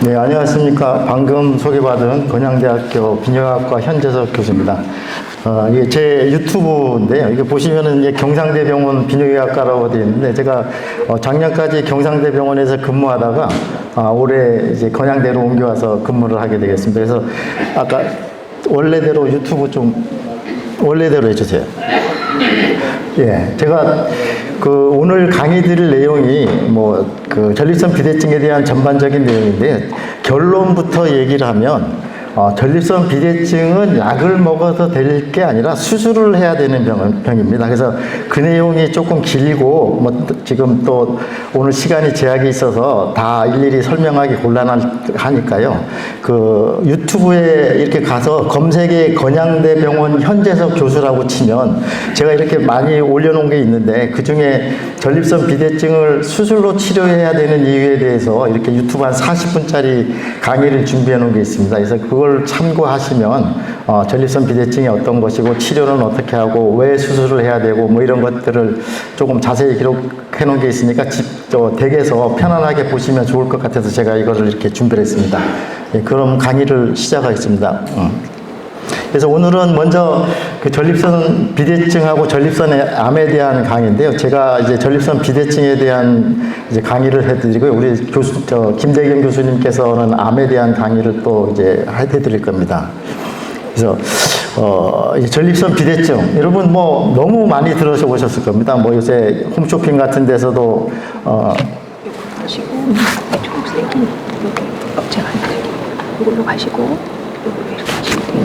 네, 안녕하십니까. 방금 소개받은 건양대학교 비뇨기과 현재석 교수입니다. 이게 제 유튜브인데요. 이게 보시면은 이제 경상대병원 비뇨기과라고 되어 있는데, 제가 작년까지 경상대병원에서 근무하다가 올해 이제 건양대로 옮겨와서 근무를 하게 되겠습니다. 그래서 아까 원래대로 유튜브 좀 원래대로 해주세요. 예, 제가 오늘 강의 드릴 내용이 전립선 비대증에 대한 전반적인 내용인데, 결론부터 얘기를 하면 전립선 비대증은 약을 먹어서 될 게 아니라 수술을 해야 되는 병입니다. 그래서 그 내용이 조금 길고 지금 또 오늘 시간이 제약이 있어서 다 일일이 설명하기 곤란하니까요. 유튜브에 이렇게 가서 검색에 건양대병원 현재석 교수라고 치면 제가 이렇게 많이 올려놓은 게 있는데, 그 중에 전립선 비대증을 수술로 치료해야 되는 이유에 대해서 이렇게 유튜브 한 40분짜리 강의를 준비해 놓은 게 있습니다. 그래서 그걸 참고하시면 전립선 비대증이 어떤 것이고 치료는 어떻게 하고 왜 수술을 해야 되고 이런 것들을 조금 자세히 기록해 놓은 게 있으니까 댁에서 편안하게 보시면 좋을 것 같아서 제가 이거를 이렇게 준비를 했습니다. 예, 그럼 강의를 시작하겠습니다. 그래서 오늘은 먼저 전립선 비대증하고 전립선 암에 대한 강의인데요. 제가 이제 전립선 비대증에 대한 이제 강의를 해드리고요. 우리 김대겸 교수님께서는 암에 대한 강의를 또 이제 해드릴 겁니다. 그래서 전립선 비대증, 여러분 너무 많이 들어보셨을 겁니다. 요새 홈쇼핑 같은 데서도 가시고 초록색이 이렇게 업체가 이걸로 가시고.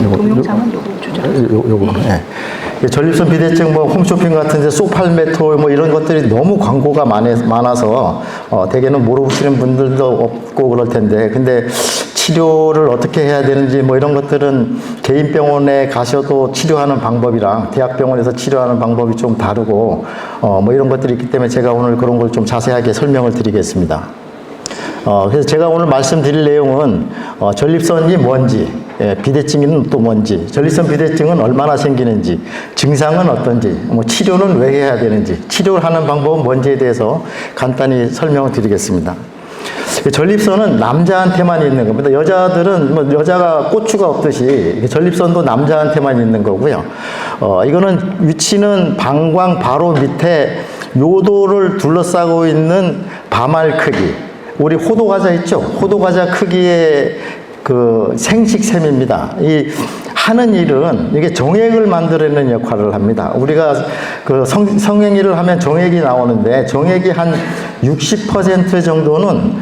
동영상은 요거 조절하세요. 요거. 네. 전립선 비대증 홈쇼핑 같은 데 소팔메토 이런 것들이 너무 광고가 많아서 대개는 모르시는 분들도 없고 그럴 텐데, 근데 치료를 어떻게 해야 되는지 이런 것들은 개인 병원에 가셔도 치료하는 방법이랑 대학병원에서 치료하는 방법이 좀 다르고 이런 것들이 있기 때문에 제가 오늘 그런 걸 좀 자세하게 설명을 드리겠습니다. 그래서 제가 오늘 말씀드릴 내용은 전립선이 뭔지, 비대증은 또 뭔지, 전립선 비대증은 얼마나 생기는지, 증상은 어떤지, 치료는 왜 해야 되는지, 치료를 하는 방법은 뭔지에 대해서 간단히 설명을 드리겠습니다. 전립선은 남자한테만 있는 겁니다. 여자들은 여자가 고추가 없듯이 전립선도 남자한테만 있는 거고요. 이거는 위치는 방광 바로 밑에 요도를 둘러싸고 있는 밤알 크기, 우리 호두과자 있죠? 호두과자 크기의 생식샘입니다. 하는 일은 이게 정액을 만들어내는 역할을 합니다. 우리가 성행위를 하면 정액이 나오는데, 정액이 한 60% 정도는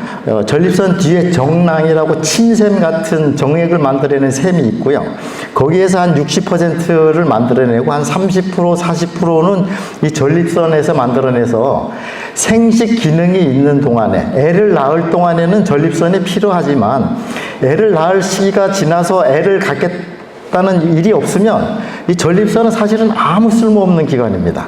전립선 뒤에 정낭이라고 침샘 같은 정액을 만들어내는 샘이 있고요. 거기에서 한 60%를 만들어내고 한 30%, 40%는 이 전립선에서 만들어내서 생식 기능이 있는 동안에, 애를 낳을 동안에는 전립선이 필요하지만 애를 낳을 시기가 지나서 애를 갖겠다는 일이 없으면 이 전립선은 사실은 아무 쓸모없는 기관입니다.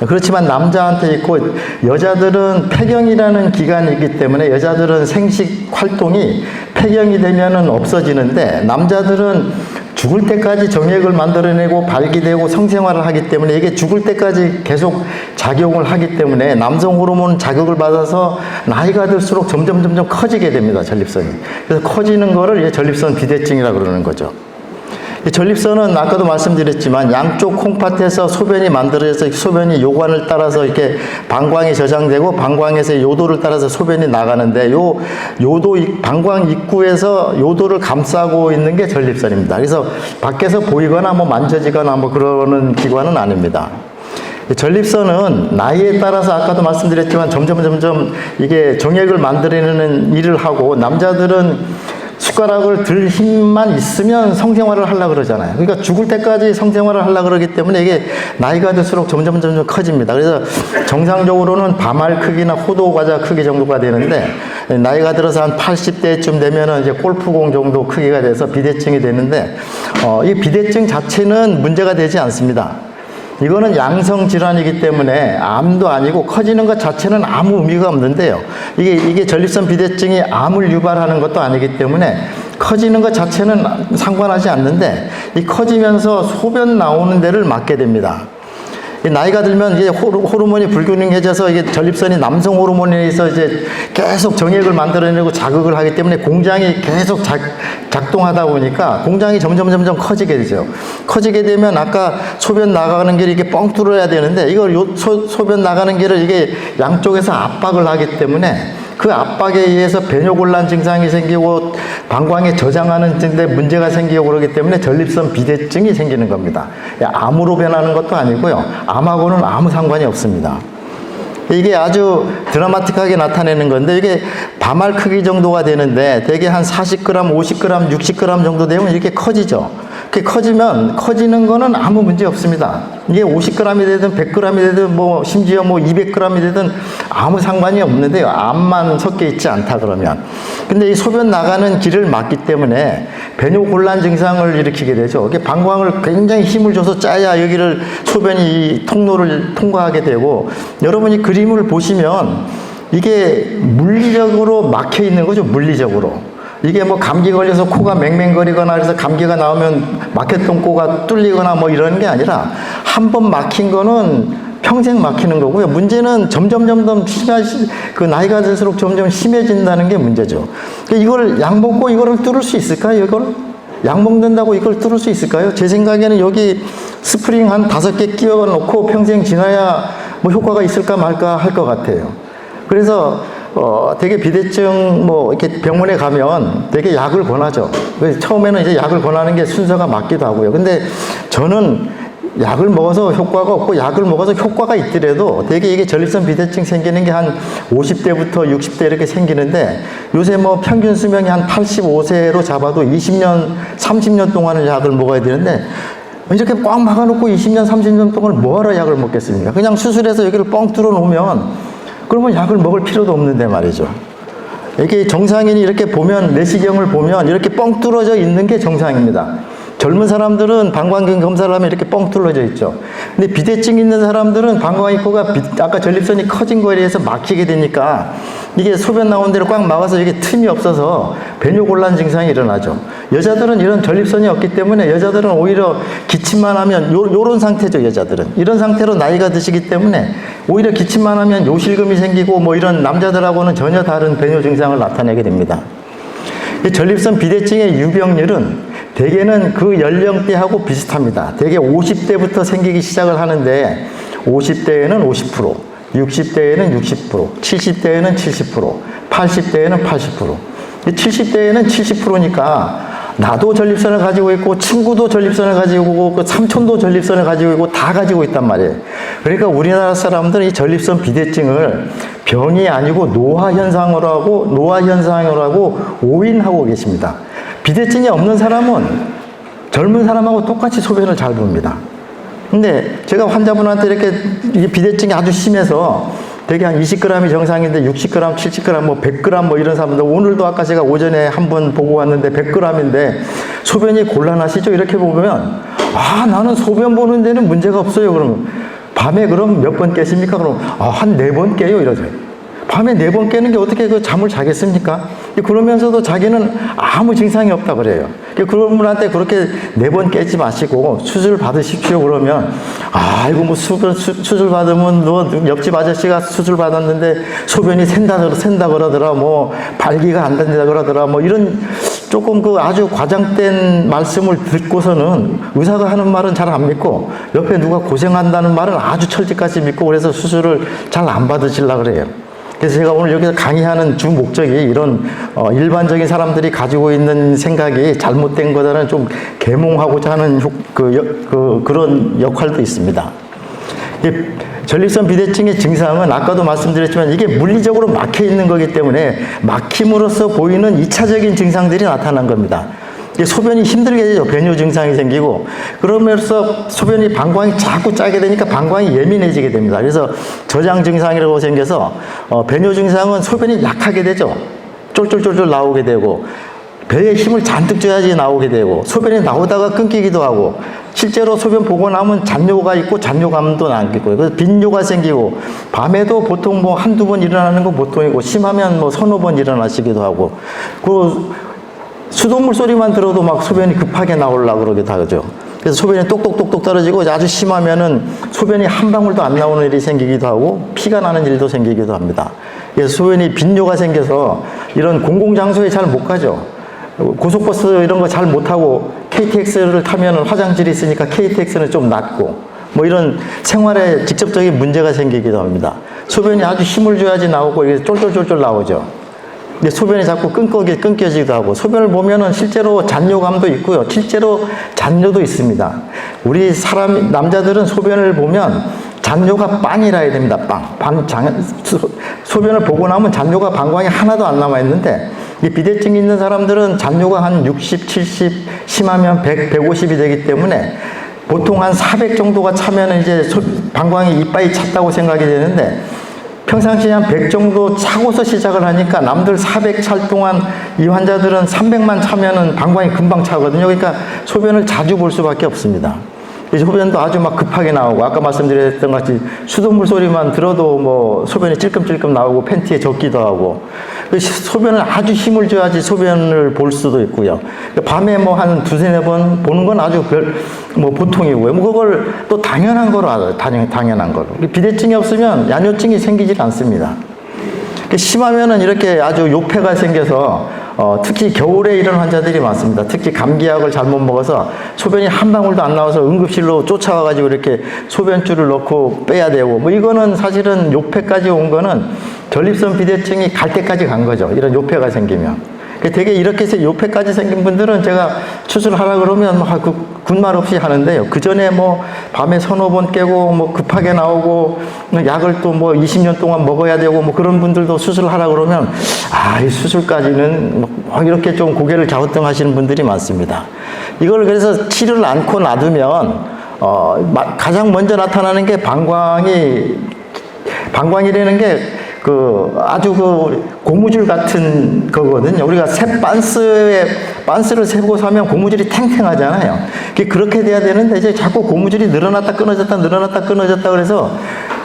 그렇지만 남자한테 있고, 여자들은 폐경이라는 기간이 있기 때문에 여자들은 생식 활동이 폐경이 되면은 없어지는데, 남자들은 죽을 때까지 정액을 만들어내고 발기되고 성생활을 하기 때문에 이게 죽을 때까지 계속 작용을 하기 때문에 남성 호르몬 자극을 받아서 나이가 들수록 점점 커지게 됩니다, 전립선이. 그래서 커지는 거를 전립선 비대증이라고 그러는 거죠. 이 전립선은 아까도 말씀드렸지만 양쪽 콩팥에서 소변이 만들어져서 소변이 요관을 따라서 이렇게 방광에 저장되고, 방광에서 요도를 따라서 소변이 나가는데, 요도 방광 입구에서 요도를 감싸고 있는 게 전립선입니다. 그래서 밖에서 보이거나 만져지거나 그러는 기관은 아닙니다. 전립선은 나이에 따라서 아까도 말씀드렸지만 점점 이게 정액을 만들어내는 일을 하고, 남자들은 숟가락을 들 힘만 있으면 성생활을 하려고 그러잖아요. 그러니까 죽을 때까지 성생활을 하려고 그러기 때문에 이게 나이가 들수록 점점 커집니다. 그래서 정상적으로는 밤알 크기나 호두과자 크기 정도가 되는데, 나이가 들어서 한 80대쯤 되면은 이제 골프공 정도 크기가 돼서 비대증이 되는데, 이 비대증 자체는 문제가 되지 않습니다. 이거는 양성 질환이기 때문에 암도 아니고 커지는 것 자체는 아무 의미가 없는데요. 이게 전립선 비대증이 암을 유발하는 것도 아니기 때문에 커지는 것 자체는 상관하지 않는데, 이 커지면서 소변 나오는 데를 막게 됩니다. 이 나이가 들면 이게 호르몬이 불균형해져서 이게 전립선이 남성 호르몬에 의해서 이제 계속 정액을 만들어내고 자극을 하기 때문에 공장이 계속 작동하다 보니까 공장이 점점 커지게 되죠. 커지게 되면 아까 소변 나가는 길이 이게 뻥 뚫어야 되는데 이걸 소변 나가는 길을 이게 양쪽에서 압박을 하기 때문에 그 압박에 의해서 배뇨곤란 증상이 생기고 방광에 저장하는 데 문제가 생기고 그러기 때문에 전립선 비대증이 생기는 겁니다. 암으로 변하는 것도 아니고요. 암하고는 아무 상관이 없습니다. 이게 아주 드라마틱하게 나타내는 건데 이게 밤알 크기 정도가 되는데 대개 한 40g, 50g, 60g 정도 되면 이렇게 커지죠. 그렇게 커지면 커지는 거는 아무 문제 없습니다. 이게 50g이 되든 100g이 되든 뭐 심지어 뭐 200g이 되든 아무 상관이 없는데요. 암만 섞여 있지 않다 그러면. 근데 이 소변 나가는 길을 막기 때문에 배뇨곤란 증상을 일으키게 되죠. 이게 방광을 굉장히 힘을 줘서 짜야 여기를 소변이 이 통로를 통과하게 되고 여러분이 그림을 보시면 이게 물리적으로 막혀 있는 거죠. 물리적으로. 이게 뭐 감기 걸려서 코가 맹맹거리거나 그래서 감기가 나오면 막혔던 코가 뚫리거나 뭐 이런 게 아니라 한 번 막힌 거는 평생 막히는 거고요. 문제는 점점 그 나이가 들수록 점점 심해진다는 게 문제죠. 이걸 약 먹고 이거를 뚫을 수 있을까요? 이걸 약 먹는다고 이걸 뚫을 수 있을까요? 제 생각에는 여기 스프링 한 5개 끼워 놓고 평생 지나야 뭐 효과가 있을까 말까 할 것 같아요. 그래서 되게 비대증 뭐 이렇게 병원에 가면 되게 약을 권하죠. 처음에는 이제 약을 권하는 게 순서가 맞기도 하고요. 근데 저는 약을 먹어서 효과가 없고 약을 먹어서 효과가 있더라도 되게 이게 전립선 비대증 생기는 게 한 50대부터 60대 이렇게 생기는데 요새 뭐 평균 수명이 한 85세로 잡아도 20년, 30년 동안을 약을 먹어야 되는데 이렇게 꽉 막아놓고 20년, 30년 동안 뭐하러 약을 먹겠습니까? 그냥 수술해서 여기를 뻥 뚫어 놓으면 그러면 약을 먹을 필요도 없는데 말이죠. 이게 정상인이 이렇게 보면 내시경을 보면 이렇게 뻥 뚫어져 있는 게 정상입니다. 젊은 사람들은 방광경 검사를 하면 이렇게 뻥 뚫어져 있죠. 근데 비대증 있는 사람들은 방광 입구가 아까 전립선이 커진 거에 의해서 막히게 되니까 이게 소변 나온 데를 꽉 막아서 이게 틈이 없어서 배뇨곤란 증상이 일어나죠. 여자들은 이런 전립선이 없기 때문에 여자들은 오히려 기침만 하면 요런 상태죠. 여자들은 이런 상태로 나이가 드시기 때문에 오히려 기침만 하면 요실금이 생기고 뭐 이런 남자들하고는 전혀 다른 배뇨 증상을 나타내게 됩니다. 이 전립선 비대증의 유병률은 대개는 그 연령대하고 비슷합니다. 대개 50대부터 생기기 시작을 하는데 50대에는 50%, 60대에는 60%, 70대에는 70%, 80대에는 80%. 70대에는 70%니까 나도 전립선을 가지고 있고 친구도 전립선을 가지고 있고 그 삼촌도 전립선을 가지고 있고 다 가지고 있단 말이에요. 그러니까 우리나라 사람들은 이 전립선 비대증을 병이 아니고 노화 현상으로 하고 오인하고 계십니다. 비대증이 없는 사람은 젊은 사람하고 똑같이 소변을 잘 봅니다. 근데 제가 환자분한테 이렇게 비대증이 아주 심해서 되게 한 20g이 정상인데 60g, 70g, 뭐 100g 뭐 이런 사람들 오늘도 아까 제가 오전에 한 번 보고 왔는데 100g인데 소변이 곤란하시죠? 이렇게 보면 나는 소변 보는 데는 문제가 없어요. 그러면 밤에 그럼 몇 번 깨십니까? 그럼 한 4번 깨요. 이러죠. 밤에 4번 깨는 게 어떻게 그 잠을 자겠습니까? 그러면서도 자기는 아무 증상이 없다 그래요. 그런 분한테 그렇게 4번 깨지 마시고 수술 받으십시오 그러면 아이고 뭐 수술 받으면 너 옆집 아저씨가 수술 받았는데 소변이 샌다 그러더라 뭐 발기가 안 된다 그러더라 뭐 이런 조금 그 아주 과장된 말씀을 듣고서는 의사가 하는 말은 잘 안 믿고 옆에 누가 고생한다는 말은 아주 철저까지 믿고 그래서 수술을 잘 안 받으시려고 그래요. 그래서 제가 오늘 여기서 강의하는 주 목적이 이런 일반적인 사람들이 가지고 있는 생각이 잘못된 거다는 좀 계몽하고자 하는 그런 역할도 있습니다. 전립선 비대증의 증상은 아까도 말씀드렸지만 이게 물리적으로 막혀 있는 거기 때문에 막힘으로써 보이는 2차적인 증상들이 나타난 겁니다. 소변이 힘들게 되죠. 배뇨 증상이 생기고 그러면서 소변이 방광이 자꾸 짜게 되니까 방광이 예민해지게 됩니다. 그래서 저장 증상이라고 생겨서 배뇨 증상은 소변이 약하게 되죠. 쫄쫄쫄쫄 나오게 되고 배에 힘을 잔뜩 줘야지 나오게 되고 소변이 나오다가 끊기기도 하고 실제로 소변 보고 나면 잔뇨가 있고 잔뇨감도 남기고 그래서 빈뇨가 생기고 밤에도 보통 뭐 한두 번 일어나는 건 보통이고 심하면 뭐 서너 번 일어나시기도 하고 그 수돗물 소리만 들어도 막 소변이 급하게 나오려고 그러기도 하죠. 그래서 소변이 똑똑똑똑 떨어지고 아주 심하면은 소변이 한 방울도 안 나오는 일이 생기기도 하고 피가 나는 일도 생기기도 합니다. 그래서 소변이 빈뇨가 생겨서 이런 공공장소에 잘 못 가죠. 고속버스 이런 거 잘 못 타고 KTX를 타면은 화장실이 있으니까 KTX는 좀 낫고 뭐 이런 생활에 직접적인 문제가 생기기도 합니다. 소변이 아주 힘을 줘야지 나오고 이게 쫄쫄쫄쫄 나오죠. 근데 소변이 자꾸 끊겨지기도 하고 소변을 보면은 실제로 잔뇨감도 있고요. 실제로 잔뇨도 있습니다. 우리 남자들은 소변을 보면 잔뇨가 빵이라 해야 됩니다. 소변을 보고 나면 잔뇨가 방광에 하나도 안 남아있는데 이 비대증이 있는 사람들은 잔뇨가 한 60, 70, 심하면 100, 150이 되기 때문에 보통 한 400 정도가 차면 이제 방광이 이빨이 찼다고 생각이 되는데 평상시에 한 100 정도 차고서 시작을 하니까 남들 400 찰 동안 이 환자들은 300만 차면은 방광이 금방 차거든요. 그러니까 소변을 자주 볼 수밖에 없습니다. 소변도 아주 막 급하게 나오고 아까 말씀드렸던 같이 수돗물 소리만 들어도 뭐 소변이 찔끔찔끔 나오고 팬티에 젖기도 하고 소변을 아주 힘을 줘야지 소변을 볼 수도 있고요. 밤에 뭐 한 두세 번 보는 건 아주 뭐 보통이고요. 뭐 그걸 또 당연한 거로 알아요. 당연한 거로. 비대증이 없으면 야뇨증이 생기질 않습니다. 심하면은 이렇게 아주 요폐가 생겨서 특히 겨울에 이런 환자들이 많습니다. 특히 감기약을 잘못 먹어서 소변이 한 방울도 안 나와서 응급실로 쫓아와가지고 이렇게 소변줄을 넣고 빼야 되고 뭐 이거는 사실은 요폐까지 온 거는 전립선 비대증이 갈 때까지 간 거죠. 이런 요폐가 생기면. 되게 이렇게 해서 요폐까지 생긴 분들은 제가 수술하라 그러면 군말 없이 하는데요. 그 전에 뭐 밤에 서너 번 깨고 뭐 급하게 나오고 약을 또 뭐 20년 동안 먹어야 되고 뭐 그런 분들도 수술하라 그러면 이 수술까지는 뭐 이렇게 좀 고개를 갸우뚱하시는 분들이 많습니다. 이걸 그래서 치료를 않고 놔두면 가장 먼저 나타나는 게 방광이라는 게 아주 고무줄 같은 거거든요. 우리가 빤스를 세고 사면 고무줄이 탱탱하잖아요. 그렇게 돼야 되는데 이제 자꾸 고무줄이 늘어났다 끊어졌다 그래서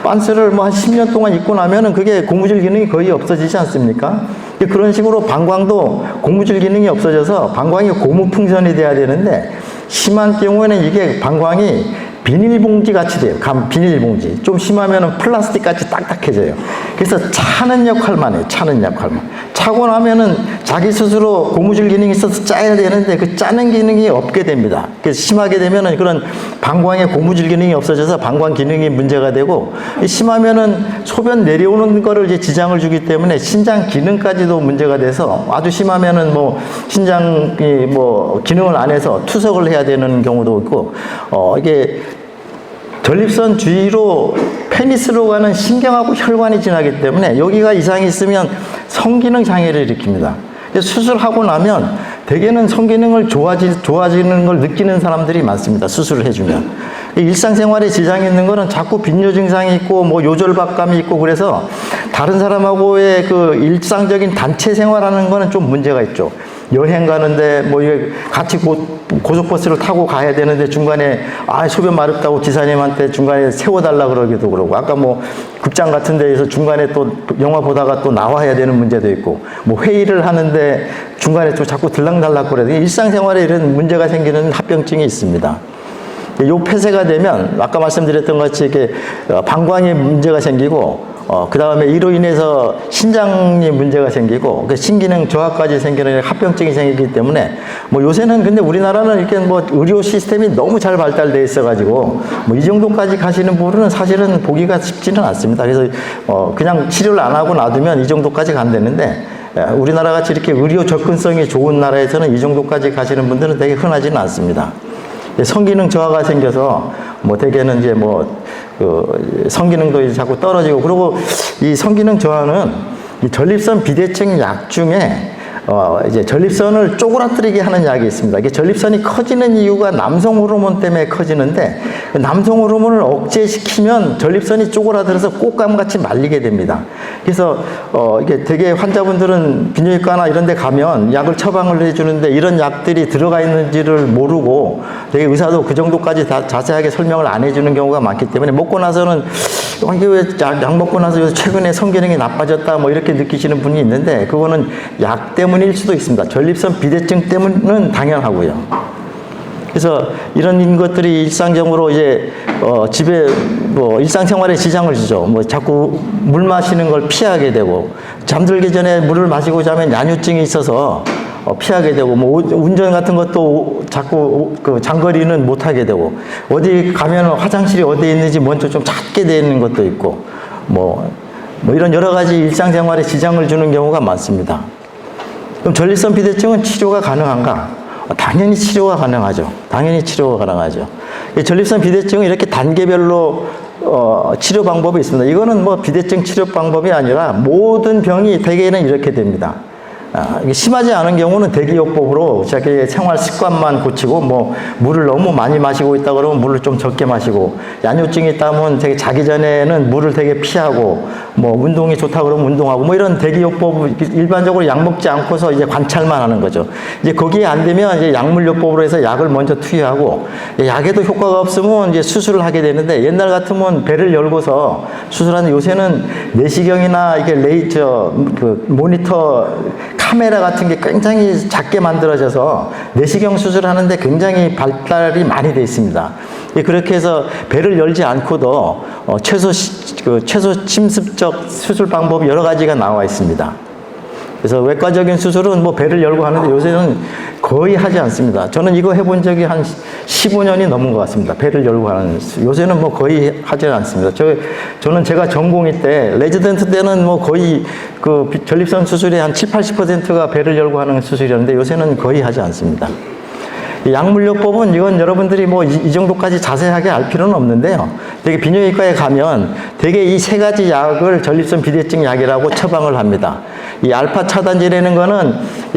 빤스를 뭐 한 10년 동안 입고 나면은 그게 고무줄 기능이 거의 없어지지 않습니까? 그런 식으로 방광도 고무줄 기능이 없어져서 방광이 고무풍선이 돼야 되는데 심한 경우에는 이게 방광이 비닐봉지 같이 돼요. 비닐봉지. 좀 심하면은 플라스틱 같이 딱딱해져요. 그래서 차는 역할만 해요. 차는 역할만. 차고 나면은 자기 스스로 고무줄 기능이 있어서 짜야 되는데 그 짜는 기능이 없게 됩니다. 그래서 심하게 되면은 그런 방광에 고무줄 기능이 없어져서 방광 기능이 문제가 되고 심하면은 소변 내려오는 거를 이제 지장을 주기 때문에 신장 기능까지도 문제가 돼서 아주 심하면은 뭐 신장이 뭐 기능을 안 해서 투석을 해야 되는 경우도 있고 이게 전립선 주위로 페니스로 가는 신경하고 혈관이 지나기 때문에 여기가 이상이 있으면 성기능 장애를 일으킵니다. 수술하고 나면 대개는 성기능을 좋아지는 걸 느끼는 사람들이 많습니다. 수술을 해주면. 일상생활에 지장이 있는 거는 자꾸 빈뇨 증상이 있고 뭐 요절박감이 있고 그래서 다른 사람하고의 그 일상적인 단체 생활하는 거는 좀 문제가 있죠. 여행 가는데 뭐 같이 고속버스를 타고 가야 되는데 중간에 소변 마렵다고 기사님한테 중간에 세워달라 그러기도 그러고 아까 뭐 극장 같은 데에서 중간에 또 영화 보다가 또 나와야 되는 문제도 있고 뭐 회의를 하는데 중간에 또 자꾸 들락날락 그래요. 일상생활에 이런 문제가 생기는 합병증이 있습니다. 요 폐쇄가 되면 아까 말씀드렸던 것 같이 이렇게 방광에 문제가 생기고 그 다음에 이로 인해서 신장이 문제가 생기고 신기능 저하까지 생기는 합병증이 생기기 때문에 뭐 요새는 근데 우리나라는 이렇게 뭐 의료 시스템이 너무 잘 발달되어 있어가지고 뭐 이 정도까지 가시는 분은 사실은 보기가 쉽지는 않습니다. 그래서 그냥 치료를 안 하고 놔두면 이 정도까지 간다는데 우리나라 같이 이렇게 의료 접근성이 좋은 나라에서는 이 정도까지 가시는 분들은 되게 흔하지는 않습니다. 성기능 저하가 생겨서 뭐 대개는 이제 성기능도 이제 자꾸 떨어지고 그리고 이 성기능 저하는 이 전립선 비대증 약 중에 이제 전립선을 쪼그라뜨리게 하는 약이 있습니다. 이게 전립선이 커지는 이유가 남성 호르몬 때문에 커지는데 남성 호르몬을 억제시키면 전립선이 쪼그라들어서 꽃감같이 말리게 됩니다. 그래서 이게 되게 환자분들은 비뇨기과나 이런 데 가면 약을 처방을 해주는데 이런 약들이 들어가 있는지를 모르고 되게 의사도 그 정도까지 다 자세하게 설명을 안 해주는 경우가 많기 때문에 먹고 나서는 이게 왜 약 먹고 나서 최근에 성기능이 나빠졌다 뭐 이렇게 느끼시는 분이 있는데 그거는 약 때문일 수도 있습니다. 전립선 비대증 때문은 당연하고요. 그래서 이런 것들이 일상적으로 이제 집에 뭐 일상생활에 지장을 주죠. 뭐 자꾸 물 마시는 걸 피하게 되고, 잠들기 전에 물을 마시고 자면 야뇨증이 있어서 피하게 되고, 뭐 운전 같은 것도 자꾸 그 장거리는 못 하게 되고, 어디 가면 화장실이 어디에 있는지 먼저 좀 찾게 되는 것도 있고, 뭐 이런 여러 가지 일상생활에 지장을 주는 경우가 많습니다. 그럼 전립선 비대증은 치료가 가능한가? 당연히 치료가 가능하죠. 당연히 치료가 가능하죠. 이 전립선 비대증은 이렇게 단계별로 치료 방법이 있습니다. 이거는 뭐 비대증 치료 방법이 아니라 모든 병이 대개는 이렇게 됩니다. 이게 심하지 않은 경우는 대기요법으로 자기 생활 습관만 고치고, 뭐 물을 너무 많이 마시고 있다 그러면 물을 좀 적게 마시고, 야뇨증이 있다면 되게 자기 전에는 물을 되게 피하고, 뭐 운동이 좋다 그러면 운동하고, 뭐 이런 대기요법, 일반적으로 약 먹지 않고서 이제 관찰만 하는 거죠. 이제 거기에 안 되면 이제 약물요법으로 해서 약을 먼저 투여하고, 약에도 효과가 없으면 이제 수술을 하게 되는데, 옛날 같으면 배를 열고서 수술하는, 요새는 내시경이나 이게 레이저, 그 모니터 카메라 같은 게 굉장히 작게 만들어져서 내시경 수술하는데 굉장히 발달이 많이 되어 있습니다. 그렇게 해서 배를 열지 않고도 최소 침습적 수술 방법이 여러 가지가 나와 있습니다. 그래서 외과적인 수술은 뭐 배를 열고 하는데 요새는 거의 하지 않습니다. 저는 이거 해본 적이 한 15년이 넘은 것 같습니다. 배를 열고 하는 요새는 뭐 거의 하지 않습니다. 저는 제가 전공의 때, 레지던트 때는 뭐 거의 그 전립선 수술의 한 70~80%가 배를 열고 하는 수술이었는데 요새는 거의 하지 않습니다. 약물요법은 이건 여러분들이 뭐 이 정도까지 자세하게 알 필요는 없는데요. 되게 비뇨기과에 가면 되게 이 세 가지 약을 전립선 비대증 약이라고 처방을 합니다. 이 알파 차단제라는 거는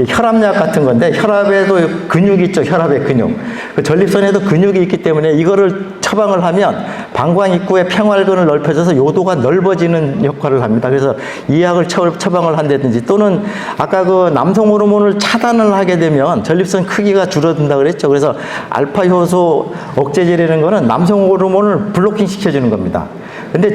혈압약 같은 건데, 혈압에도 근육이 있죠. 혈압의 근육. 그 전립선에도 근육이 있기 때문에 이거를 처방을 하면 방광 입구의 평활근을 넓혀져서 요도가 넓어지는 역할을 합니다. 그래서 이 약을 처방을 한다든지, 또는 아까 그 남성 호르몬을 차단을 하게 되면 전립선 크기가 줄어든다 그랬죠. 그래서 알파 효소 억제제라는 거는 남성 호르몬을 블로킹 시켜주는 겁니다. 근데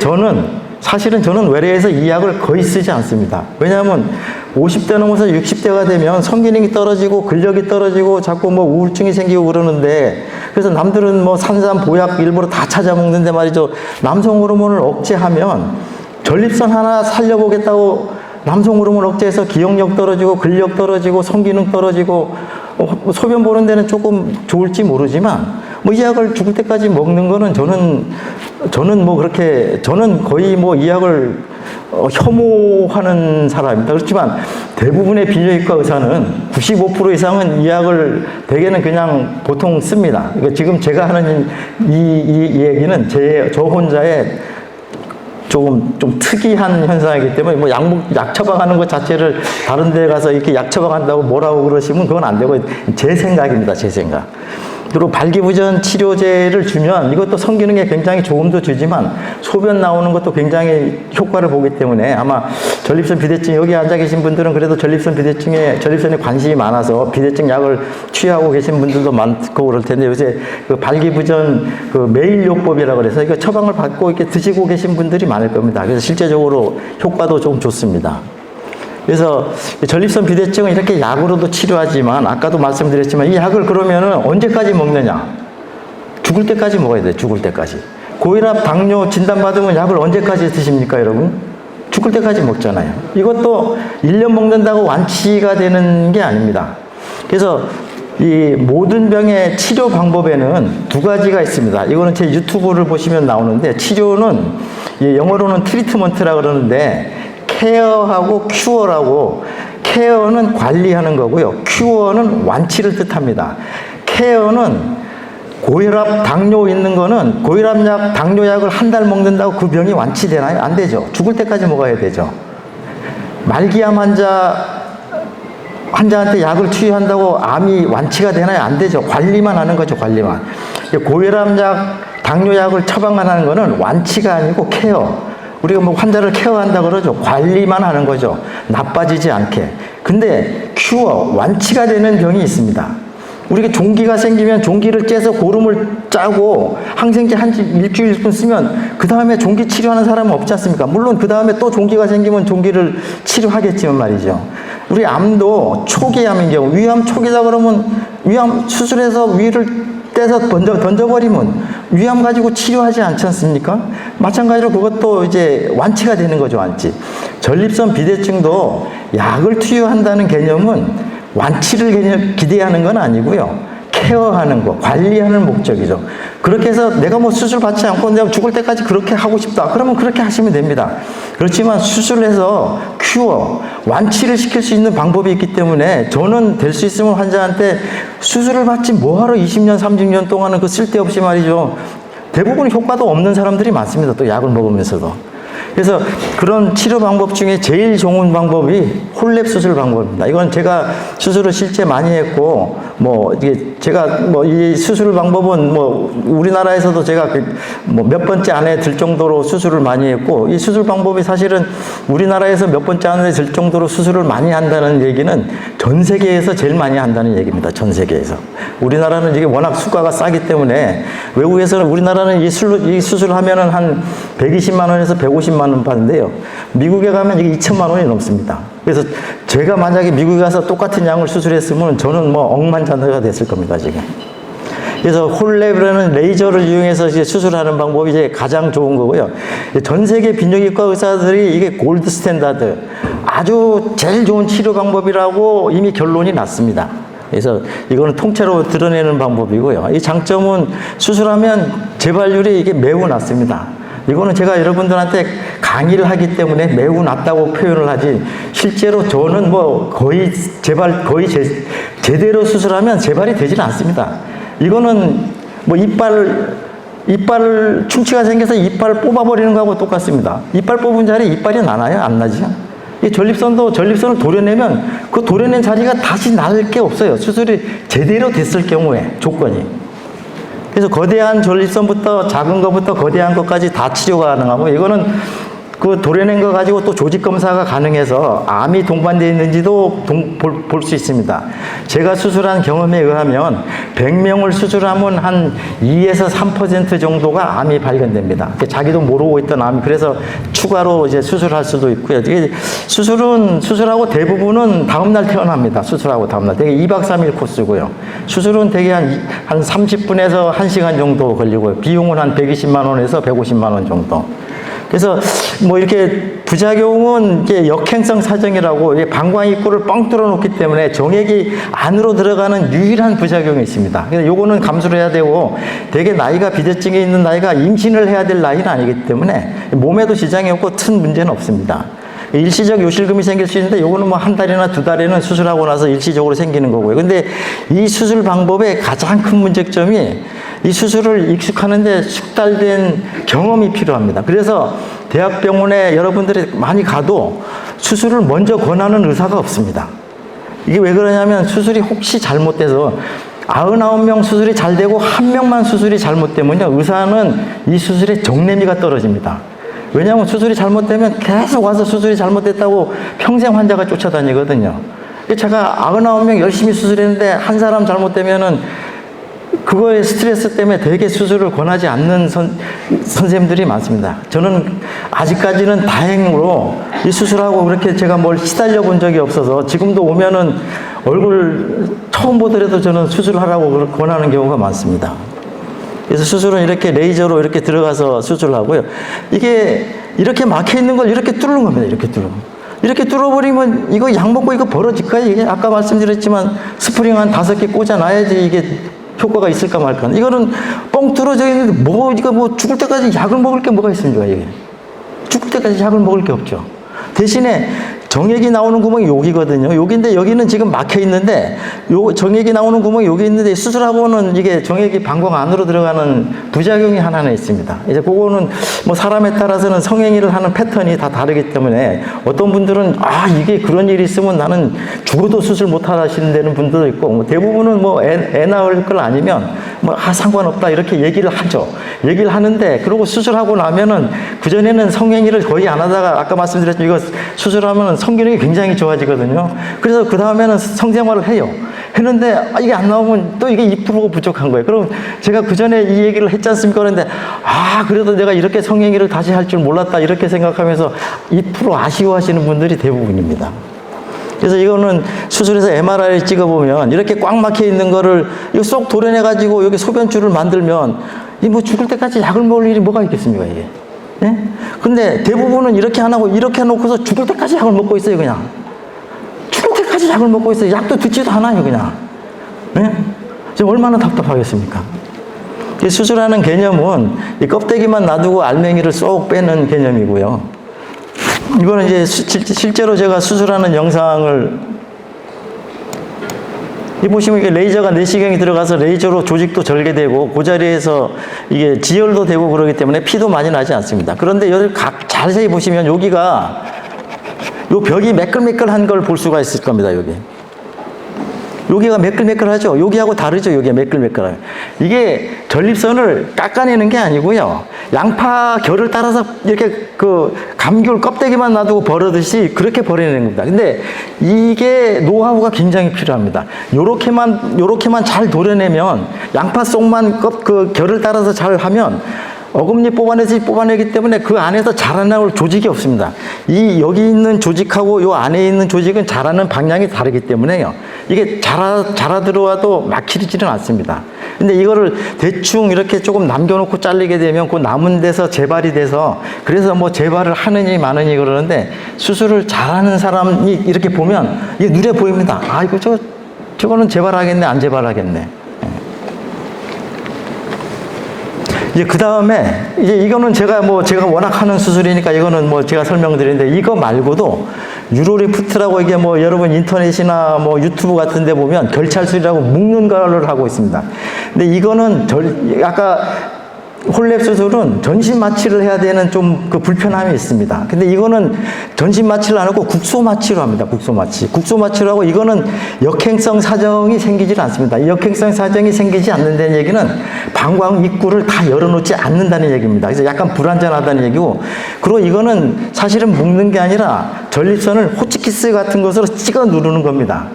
사실은 저는 외래에서 이 약을 거의 쓰지 않습니다. 왜냐하면 50대 넘어서 60대가 되면 성기능이 떨어지고 근력이 떨어지고 자꾸 뭐 우울증이 생기고 그러는데, 그래서 남들은 뭐 산삼, 보약 일부러 다 찾아 먹는데 말이죠. 남성 호르몬을 억제하면 전립선 하나 살려보겠다고 남성 호르몬 억제해서 기억력 떨어지고 근력 떨어지고 성기능 떨어지고 소변 보는 데는 조금 좋을지 모르지만, 뭐 이 약을 죽을 때까지 먹는 거는 저는 거의 뭐 이 약을 혐오하는 사람입니다. 그렇지만 대부분의 비뇨기과 의사는 95% 이상은 이 약을 대개는 그냥 보통 씁니다. 그러니까 지금 제가 하는 이 얘기는 저 혼자의 좀 특이한 현상이기 때문에, 뭐 약 처방하는 것 자체를 다른 데 가서 이렇게 약 처방한다고 뭐라고 그러시면 그건 안 되고, 제 생각입니다. 제 생각. 그리고 발기부전 치료제를 주면 이것도 성기능에 굉장히 도움도 주지만 소변 나오는 것도 굉장히 효과를 보기 때문에, 아마 전립선 비대증, 여기 앉아 계신 분들은 그래도 전립선에 관심이 많아서 비대증 약을 취하고 계신 분들도 많고 그럴 텐데, 요새 그 발기부전 그 매일요법이라고 그래서 이거 처방을 받고 이렇게 드시고 계신 분들이 많을 겁니다. 그래서 실제적으로 효과도 좀 좋습니다. 그래서 전립선 비대증은 이렇게 약으로도 치료하지만, 아까도 말씀드렸지만 이 약을 그러면은 언제까지 먹느냐? 죽을 때까지 먹어야 돼요. 죽을 때까지. 고혈압, 당뇨 진단받으면 약을 언제까지 드십니까, 여러분? 죽을 때까지 먹잖아요. 이것도 1년 먹는다고 완치가 되는 게 아닙니다. 그래서 이 모든 병의 치료 방법에는 두 가지가 있습니다. 이거는 제 유튜브를 보시면 나오는데, 치료는 영어로는 트리트먼트라고 그러는데, 케어하고 큐어라고, 케어는 관리하는 거고요. 큐어는 완치를 뜻합니다. 케어는 고혈압, 당뇨 있는 거는 고혈압약, 당뇨약을 한 달 먹는다고 그 병이 완치되나요? 안 되죠. 죽을 때까지 먹어야 되죠. 말기암 환자한테 약을 투여한다고 암이 완치가 되나요? 안 되죠. 관리만 하는 거죠. 관리만. 고혈압약, 당뇨약을 처방만 하는 거는 완치가 아니고 케어. 우리가 뭐 환자를 케어한다 그러죠. 관리만 하는 거죠. 나빠지지 않게. 근데 큐어, 완치가 되는 병이 있습니다. 우리가 종기가 생기면 종기를 째서 고름을 짜고 항생제 일주일분 쓰면 그 다음에 종기 치료하는 사람은 없지 않습니까? 물론 그 다음에 또 종기가 생기면 종기를 치료하겠지만 말이죠. 우리 암도 초기암인 경우, 위암 초기다 그러면 위암 수술해서 위를 떼서 던져버리면 위암 가지고 치료하지 않지 않습니까? 마찬가지로 그것도 이제 완치가 되는 거죠, 완치. 전립선 비대증도 약을 투여한다는 개념은 완치를 기대하는 건 아니고요. 케어하는 거, 관리하는 목적이죠. 그렇게 해서 내가 뭐 수술 받지 않고 내가 죽을 때까지 그렇게 하고 싶다. 그러면 그렇게 하시면 됩니다. 그렇지만 수술해서 큐어, 완치를 시킬 수 있는 방법이 있기 때문에 저는 될 수 있으면 환자한테 수술을 받지 뭐하러 20년, 30년 동안은 그 쓸데없이 말이죠. 대부분 효과도 없는 사람들이 많습니다. 또 약을 먹으면서도. 그래서 그런 치료 방법 중에 제일 좋은 방법이 홀랩 수술 방법입니다. 이건 제가 수술을 실제 많이 했고, 뭐, 이게 제가 뭐 이 수술 방법은 뭐 우리나라에서도 제가 뭐 몇 번째 안에 들 정도로 수술을 많이 했고, 이 수술 방법이 사실은 우리나라에서 몇 번째 안에 들 정도로 수술을 많이 한다는 얘기는 전 세계에서 제일 많이 한다는 얘기입니다. 전 세계에서. 우리나라는 이게 워낙 수가가 싸기 때문에 외국에서는 우리나라는 이 수술을 하면은 한 120만 원에서 150만 원 받는데요. 미국에 가면 이게 2천만 원이 넘습니다. 그래서 제가 만약에 미국에 가서 똑같은 양을 수술했으면 저는 뭐 억만장자가 됐을 겁니다, 지금. 그래서 홀랩이라는 레이저를 이용해서 이제 수술하는 방법이 이제 가장 좋은 거고요. 전 세계 비뇨기과 의사들이 이게 골드 스탠다드, 아주 제일 좋은 치료 방법이라고 이미 결론이 났습니다. 그래서 이거는 통째로 드러내는 방법이고요. 이 장점은 수술하면 재발률이 이게 매우 낮습니다. 이거는 제가 여러분들한테 강의를 하기 때문에 매우 낮다고 표현을 하지, 실제로 저는 뭐 거의 제대로 수술하면 재발이 되지는 않습니다. 이거는 뭐 이빨을 충치가 생겨서 이빨을 뽑아버리는 거하고 똑같습니다. 이빨 뽑은 자리에 이빨이 나나요? 안 나죠? 이 전립선을 도려내면 그 도려낸 자리가 다시 날 게 없어요. 수술이 제대로 됐을 경우에 조건이. 그래서 거대한 전립선부터 작은 것부터 거대한 것까지 다 치료가 가능하고, 이거는 그 도려낸 거 가지고 또 조직 검사가 가능해서 암이 동반되어 있는지도 볼 수 있습니다. 제가 수술한 경험에 의하면 100명을 수술하면 한 2에서 3% 정도가 암이 발견됩니다. 자기도 모르고 있던 암이, 그래서 추가로 이제 수술할 수도 있고요. 이게 수술하고 대부분은 다음날 태어납니다. 수술하고 다음날. 되게 2박 3일 코스고요. 수술은 되게 한 30분에서 1시간 정도 걸리고요. 비용은 한 120만 원에서 150만 원 정도. 그래서 뭐 이렇게 부작용은 이게 역행성 사정이라고 방광 입구를 뻥 뚫어 놓기 때문에 정액이 안으로 들어가는 유일한 부작용이 있습니다. 그래서 요거는 감수를 해야 되고, 되게 나이가 비대증에 있는 나이가 임신을 해야 될 나이는 아니기 때문에 몸에도 지장이 없고 큰 문제는 없습니다. 일시적 요실금이 생길 수 있는데 요거는 뭐 한 달이나 두 달에는 수술하고 나서 일시적으로 생기는 거고요. 근데 이 수술 방법의 가장 큰 문제점이 이 수술을 익숙하는데 숙달된 경험이 필요합니다. 그래서 대학병원에 여러분들이 많이 가도 수술을 먼저 권하는 의사가 없습니다. 이게 왜 그러냐면 수술이 혹시 잘못돼서 99명 수술이 잘 되고 1명만 수술이 잘못되면요, 의사는 이 수술의 정내미가 떨어집니다. 왜냐하면 수술이 잘못되면 계속 와서 수술이 잘못됐다고 평생 환자가 쫓아다니거든요. 제가 99명 열심히 수술했는데 한 사람 잘못되면은 그거에 스트레스 때문에 되게 수술을 권하지 않는 선생님들이 많습니다. 저는 아직까지는 다행으로 이 수술하고 그렇게 제가 뭘 시달려 본 적이 없어서 지금도 오면은 얼굴 처음 보더라도 저는 수술하라고 권하는 경우가 많습니다. 그래서 수술은 이렇게 레이저로 이렇게 들어가서 수술하고요. 이게 이렇게 막혀 있는 걸 이렇게 뚫는 겁니다. 이렇게 뚫어버리면 이거 약 먹고 이거 벌어질까요? 이게 아까 말씀드렸지만 스프링 한 5개 꽂아놔야지 이게 효과가 있을까 말까. 이거는 뻥 뚫어져 있는데 이거 죽을 때까지 약을 먹을 게 뭐가 있습니까, 이게? 죽을 때까지 약을 먹을 게 없죠. 대신에 정액이 나오는 구멍이 여기거든요. 여기인데 여기는 지금 막혀 있는데 정액이 나오는 구멍이 여기 있는데 수술하고는 이게 정액이 방광 안으로 들어가는 부작용이 하나는 있습니다. 이제 그거는 뭐 사람에 따라서는 성행위를 하는 패턴이 다 다르기 때문에 어떤 분들은 이게 그런 일이 있으면 나는 죽어도 수술 못 하시는 분들도 있고, 뭐 대부분은 뭐 애 낳을 걸 아니면 뭐 상관없다 이렇게 얘기를 하죠. 얘기를 하는데 그러고 수술하고 나면은 그전에는 성행위를 거의 안 하다가 아까 말씀드렸지만 이거 수술하면은 성기능이 굉장히 좋아지거든요. 그래서 그 다음에는 성생활을 해요. 했는데 이게 안 나오면 또 이게 2%가 부족한 거예요. 그럼 제가 그 전에 이 얘기를 했지 않습니까? 그런데 그래도 내가 이렇게 성행위를 다시 할 줄 몰랐다 이렇게 생각하면서 2% 아쉬워하시는 분들이 대부분입니다. 그래서 이거는 수술해서 MRI를 찍어보면 이렇게 꽉 막혀 있는 거를 이거 쏙 도려내가지고 여기 소변줄을 만들면 이 뭐 죽을 때까지 약을 먹을 일이 뭐가 있겠습니까, 이게. 예? 근데 대부분은 이렇게 안 하고 이렇게 해놓고서 죽을 때까지 약을 먹고 있어요, 그냥. 죽을 때까지 약을 먹고 있어요. 약도 듣지도 않아요, 그냥. 예? 지금 얼마나 답답하겠습니까? 이 수술하는 개념은 이 껍데기만 놔두고 알맹이를 쏙 빼는 개념이고요. 이거는 이제 실제로 제가 수술하는 영상을 이 보시면 이게 레이저가 내시경이 들어가서 레이저로 조직도 절개되고 그 자리에서 이게 지혈도 되고 그러기 때문에 피도 많이 나지 않습니다. 그런데 여기 자세히 보시면 여기가 요 벽이 매끌매끌한 걸 볼 수가 있을 겁니다. 여기가 매끌매끌하죠. 여기하고 다르죠. 여기가 매끌매끌해요. 이게 전립선을 깎아내는 게 아니고요. 양파 결을 따라서 이렇게 그 감귤 껍데기만 놔두고 버르듯이 그렇게 버려내는 겁니다. 근데 이게 노하우가 굉장히 필요합니다. 요렇게만 잘 도려내면 양파 속만 그 결을 따라서 잘 하면 어금니 뽑아내기 때문에 그 안에서 자라나올 조직이 없습니다. 여기 있는 조직하고 요 안에 있는 조직은 자라는 방향이 다르기 때문에요. 이게 자라 들어와도 막히지는 않습니다. 근데 이거를 대충 이렇게 조금 남겨놓고 잘리게 되면 그 남은 데서 재발이 돼서 그래서 뭐 재발을 하느니 마느니 그러는데 수술을 잘하는 사람이 이렇게 보면 이게 눈에 보입니다. 아, 이거 저거는 재발하겠네, 안 재발하겠네. 이제 그 다음에 이제 이거는 제가 워낙 하는 수술이니까 이거는 뭐 제가 설명드리는데 이거 말고도 유로리프트라고 이게 뭐 여러분 인터넷이나 뭐 유튜브 같은 데 보면 결찰술이라고 묶는 거를 하고 있습니다. 근데 이거는 아까 홀랩 수술은 전신 마취를 해야 되는 좀 그 불편함이 있습니다. 근데 이거는 전신 마취를 안 하고 국소 마취로 합니다. 국소 마취로 하고 이거는 역행성 사정이 생기질 않습니다. 이 역행성 사정이 생기지 않는다는 얘기는 방광 입구를 다 열어놓지 않는다는 얘기입니다. 그래서 약간 불안전하다는 얘기고, 그리고 이거는 사실은 묶는 게 아니라 전립선을 호치키스 같은 것으로 찍어 누르는 겁니다.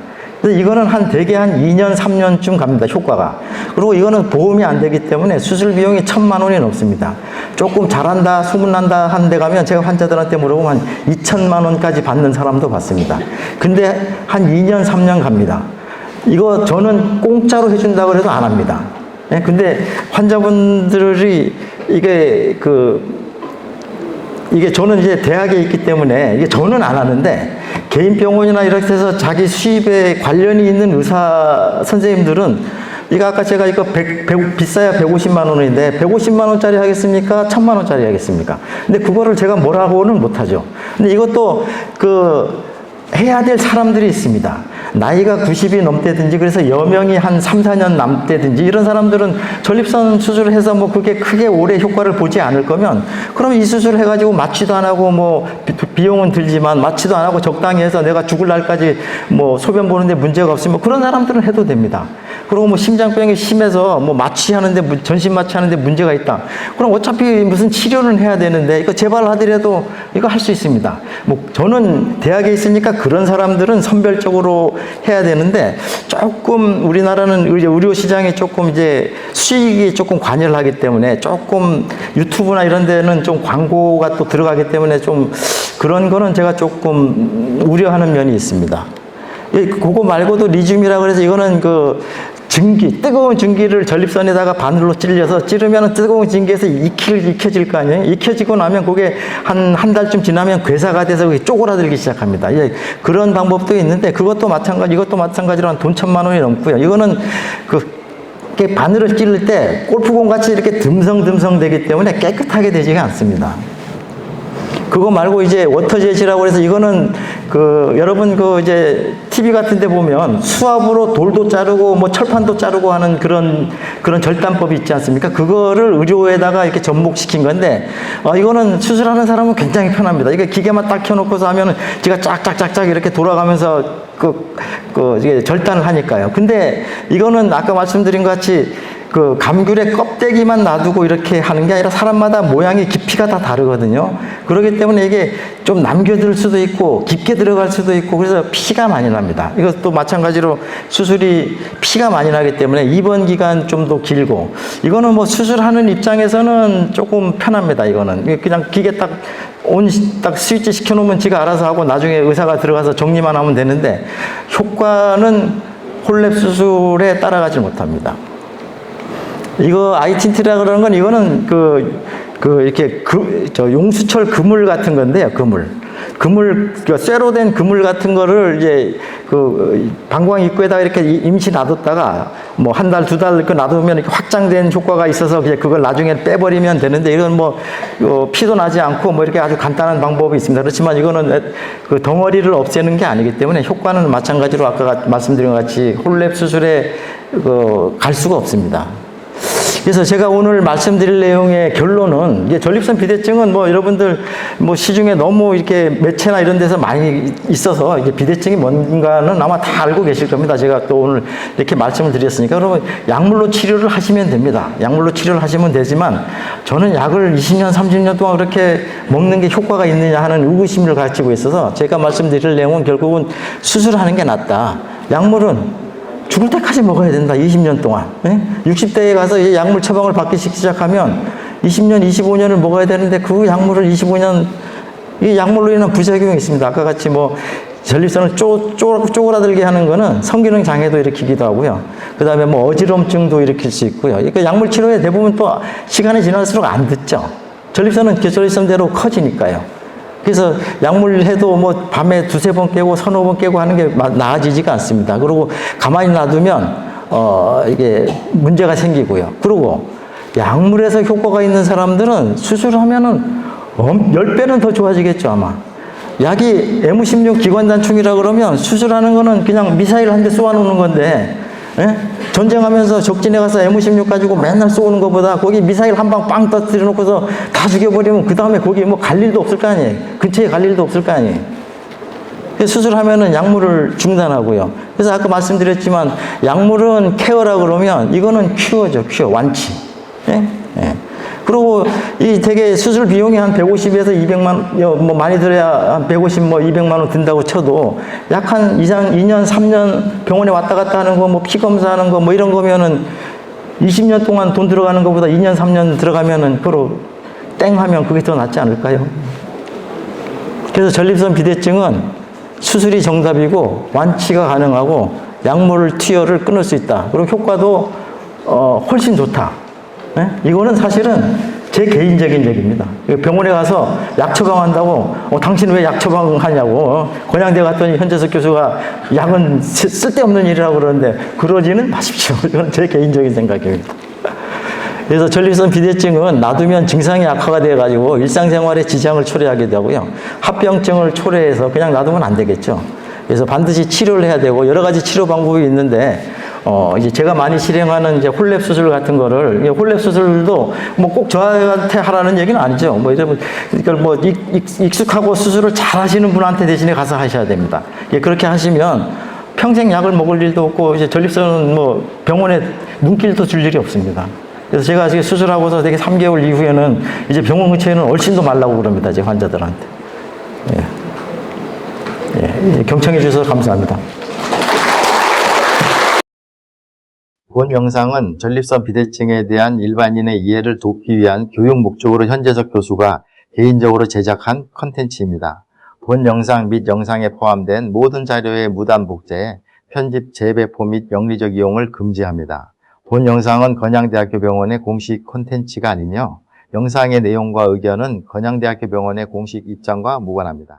그래서 이거는 대개 한 2년, 3년쯤 갑니다, 효과가. 그리고 이거는 보험이 안 되기 때문에 수술 비용이 1,000만 원이 넘습니다. 조금 잘한다, 소문난다 하는 데 가면 제가 환자들한테 물어보면 한 2,000만 원까지 받는 사람도 봤습니다. 근데 한 2년, 3년 갑니다. 이거 저는 공짜로 해준다고 해도 안 합니다. 예? 근데 환자분들이 이게 저는 이제 대학에 있기 때문에 이게 저는 안 하는데 개인 병원이나 이렇게 해서 자기 수입에 관련이 있는 의사 선생님들은 이거 아까 제가 이거 비싸야 150만 원인데 150만 원짜리 하겠습니까? 1,000만 원짜리 하겠습니까? 근데 그거를 제가 뭐라고는 못하죠. 근데 이것도 해야 될 사람들이 있습니다. 나이가 90이 넘대든지 그래서 여명이 한 3, 4년 남대든지 이런 사람들은 전립선 수술을 해서 뭐 그게 크게 오래 효과를 보지 않을 거면 그럼 이 수술을 해가지고 마취도 안 하고 뭐 비용은 들지만 마취도 안 하고 적당히 해서 내가 죽을 날까지 뭐 소변 보는데 문제가 없으면 그런 사람들은 해도 됩니다. 그리고 뭐 심장병이 심해서 뭐 마취하는데 전신 마취하는데 문제가 있다. 그럼 어차피 무슨 치료는 해야 되는데 이거 재발하더라도 이거 할 수 있습니다. 뭐 저는 대학에 있으니까 그런 사람들은 선별적으로 해야 되는데 조금 우리나라는 의료 시장이 조금 이제 수익이 조금 관여를 하기 때문에 조금 유튜브나 이런 데는 좀 광고가 또 들어가기 때문에 좀 그런 거는 제가 조금 우려하는 면이 있습니다. 그거 말고도 리튬이라고 해서 이거는 뜨거운 증기를 전립선에다가 바늘로 찌르면 뜨거운 증기에서 익혀질 거 아니에요? 익혀지고 나면 그게 한 달쯤 지나면 괴사가 돼서 그게 쪼그라들기 시작합니다. 그런 방법도 있는데 이것도 마찬가지로 한 돈 1,000만 원이 넘고요. 이거는 바늘을 찌를 때 골프공 같이 이렇게 듬성듬성 되기 때문에 깨끗하게 되지가 않습니다. 그거 말고 이제 워터젯이라고 해서 이거는 여러분 이제 TV 같은 데 보면 수압으로 돌도 자르고 뭐 철판도 자르고 하는 그런 절단법이 있지 않습니까? 그거를 의료에다가 이렇게 접목시킨 건데 이거는 수술하는 사람은 굉장히 편합니다. 이게 기계만 딱 켜놓고서 하면은 제가 짝짝짝짝 이렇게 돌아가면서 이게 절단을 하니까요. 근데 이거는 아까 말씀드린 것 같이 감귤의 껍데기만 놔두고 이렇게 하는 게 아니라 사람마다 모양이 깊이가 다 다르거든요. 그렇기 때문에 이게 좀 남겨들 수도 있고 깊게 들어갈 수도 있고 그래서 피가 많이 납니다. 이것도 마찬가지로 수술이 피가 많이 나기 때문에 입원 기간 좀 더 길고 이거는 뭐 수술하는 입장에서는 조금 편합니다. 이거는 그냥 기계 딱 딱 스위치 시켜놓으면 지가 알아서 하고 나중에 의사가 들어가서 정리만 하면 되는데 효과는 홀랩 수술에 따라가지 못합니다. 이거 아이틴트라 그러는 건 이거는 이렇게 용수철 그물 같은 건데요. 그물, 쇠로 된 그물 같은 거를 이제 방광 입구에다가 이렇게 임시 놔뒀다가 뭐 한 달, 두 달 놔두면 이렇게 확장된 효과가 있어서 이제 그걸 나중에 빼버리면 되는데 이건 뭐 피도 나지 않고 뭐 이렇게 아주 간단한 방법이 있습니다. 그렇지만 이거는 그 덩어리를 없애는 게 아니기 때문에 효과는 마찬가지로 아까 말씀드린 것 같이 홀랩 수술에 갈 수가 없습니다. 그래서 제가 오늘 말씀드릴 내용의 결론은 이게 전립선 비대증은 뭐 여러분들 뭐 시중에 너무 이렇게 매체나 이런 데서 많이 있어서 이게 비대증이 뭔가는 아마 다 알고 계실 겁니다. 제가 또 오늘 이렇게 말씀을 드렸으니까 그러면 약물로 치료를 하시면 됩니다. 약물로 치료를 하시면 되지만 저는 약을 20년, 30년 동안 그렇게 먹는 게 효과가 있느냐 하는 의구심을 가지고 있어서 제가 말씀드릴 내용은 결국은 수술하는 게 낫다. 약물은 죽을 때까지 먹어야 된다. 20년 동안. 60대에 가서 이제 약물 처방을 받기 시작하면 20년, 25년을 먹어야 되는데 그 약물을 25년, 이 약물로 인한 부작용이 있습니다. 아까 같이 뭐 전립선을 쪼그라들게 하는 거는 성기능 장애도 일으키기도 하고요. 그 다음에 뭐 어지럼증도 일으킬 수 있고요. 그 약물 치료에 대부분 또 시간이 지날수록 안 듣죠. 전립선은 전립선대로 커지니까요. 그래서 약물 해도 뭐 밤에 두세 번 깨고 서너 번 깨고 하는 게 나아지지가 않습니다. 그리고 가만히 놔두면 이게 문제가 생기고요. 그리고 약물에서 효과가 있는 사람들은 수술하면은 10배는 더 좋아지겠죠, 아마. 약이 M16 기관단충이라 그러면 수술하는 거는 그냥 미사일 한 대 쏘아놓는 건데, 전쟁하면서 적진에 가서 M16 가지고 맨날 쏘는 것보다 거기 미사일 한 방 빵 터뜨려 놓고서 다 죽여버리면 그 다음에 거기 뭐 갈 일도 없을 거 아니에요. 근처에 갈 일도 없을 거 아니에요. 수술하면은 약물을 중단하고요. 그래서 아까 말씀드렸지만 약물은 케어라 그러면 이거는 큐어죠, 큐어, 완치. 그리고 이 되게 수술 비용이 한 150에서 200만, 뭐 많이 들어야 한 150, 뭐 200만 원 든다고 쳐도 약 한 2년, 3년 병원에 왔다 갔다 하는 거, 뭐 피 검사하는 거, 뭐 이런 거면은 20년 동안 돈 들어가는 것보다 2년, 3년 들어가면은 그로 땡 하면 그게 더 낫지 않을까요? 그래서 전립선 비대증은 수술이 정답이고 완치가 가능하고 약물 투여를 끊을 수 있다. 그리고 효과도 훨씬 좋다. 이거는 사실은 제 개인적인 얘기입니다. 병원에 가서 약 처방한다고 당신 왜 약 처방하냐고 권양대 갔더니 현재석 교수가 약은 쓸데없는 일이라고 그러는데 그러지는 마십시오. 이건 제 개인적인 생각입니다. 그래서 전립선 비대증은 놔두면 증상이 악화가 돼가지고 일상생활에 지장을 초래하게 되고요. 합병증을 초래해서 그냥 놔두면 안 되겠죠. 그래서 반드시 치료를 해야 되고 여러 가지 치료 방법이 있는데 이제 제가 많이 실행하는 이제 홀랩 수술 같은 거를 홀랩 수술도 뭐 꼭 저한테 하라는 얘기는 아니죠. 뭐 이제 그러니까 뭐 익숙하고 수술을 잘 하시는 분한테 대신에 가서 하셔야 됩니다. 그렇게 하시면 평생 약을 먹을 일도 없고 이제 전립선은 뭐 병원에 눈길도 줄 일이 없습니다. 그래서 제가 지금 수술하고서 되게 3개월 이후에는 이제 병원 근처에는 얼씬도 말라고 그럽니다. 제 환자들한테. 경청해 주셔서 감사합니다. 본 영상은 전립선 비대증에 대한 일반인의 이해를 돕기 위한 교육 목적으로 현재석 교수가 개인적으로 제작한 컨텐츠입니다. 본 영상 및 영상에 포함된 모든 자료의 무단 복제, 편집, 재배포 및 영리적 이용을 금지합니다. 본 영상은 건양대학교 병원의 공식 콘텐츠가 아니며 영상의 내용과 의견은 건양대학교 병원의 공식 입장과 무관합니다.